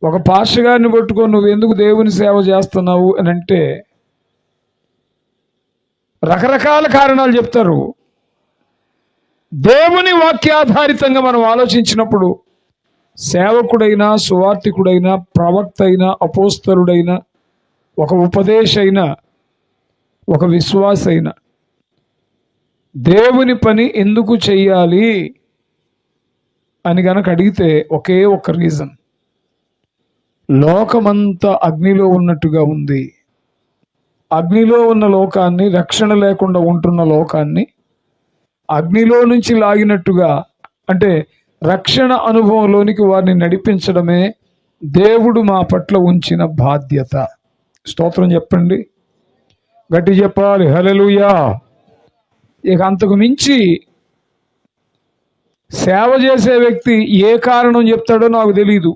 ఒక పాస్టర్ గారిని పట్టుకొని నువ్వు ఎందుకు దేవుని సేవ చేస్తున్నావు అని అంటే రకరకాల కారణాలు చెప్తారు. దేవుని వాక్యాధారితంగా మనం ఆలోచించినప్పుడు సేవకుడైనా, సువార్తికుడైనా, ప్రవక్త అయినా, అపోస్తలుడైనా, ఒక ఉపదేశ అయినా, ఒక విశ్వాస అయినా దేవుని పని ఎందుకు చెయ్యాలి అని గనక అడిగితే ఒకే ఒక్క రీజన్, లోకమంతా అగ్నిలో ఉన్నట్టుగా ఉంది. అగ్నిలో ఉన్న లోకాన్ని, రక్షణ లేకుండా ఉంటున్న లోకాన్ని అగ్నిలో నుంచి లాగినట్టుగా, అంటే రక్షణ అనుభవంలోనికి వారిని నడిపించడమే దేవుడు మా పట్ల ఉంచిన బాధ్యత. స్తోత్రం చెప్పండి, గట్టి చెప్పాలి హల్లెలూయా. ఇక అంతకు మించి సేవ చేసే వ్యక్తి ఏ కారణం చెప్తాడో నాకు తెలీదు.